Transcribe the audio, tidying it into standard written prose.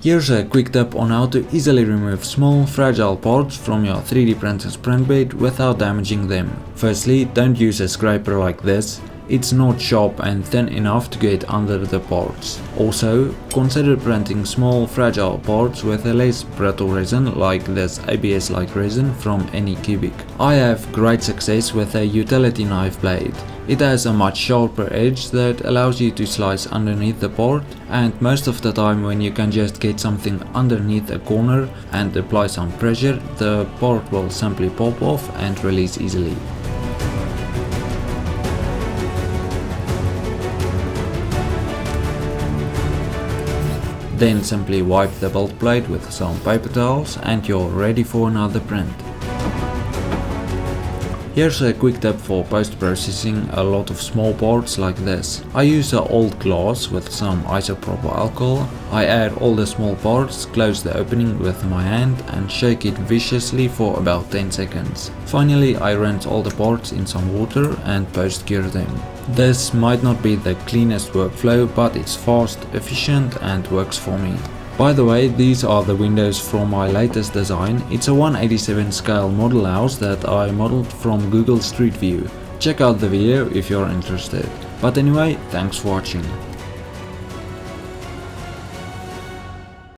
Here's a quick tip on how to easily remove small, fragile parts from your 3D printer's print bed without damaging them. Firstly, don't use a scraper like this. It's not sharp and thin enough to get under the parts. Also, consider printing small, fragile parts with a less brittle resin like this ABS-like resin from Anycubic. I have great success with a utility knife blade. It has a much sharper edge that allows you to slice underneath the part, and most of the time when you can just get something underneath a corner and apply some pressure, the part will simply pop off and release easily. Then simply wipe the build plate with some paper towels and you're ready for another print. Here's a quick tip for post-processing a lot of small parts like this. I use an old glass with some isopropyl alcohol. I add all the small parts, close the opening with my hand and shake it viciously for about 10 seconds. Finally, I rinse all the parts in some water and post-cure them. This might not be the cleanest workflow, but it's fast, efficient and works for me. By the way, these are the windows from my latest design. It's a 1/87 scale model house that I modeled from Google Street View. Check out the video if you're interested. But anyway, thanks for watching.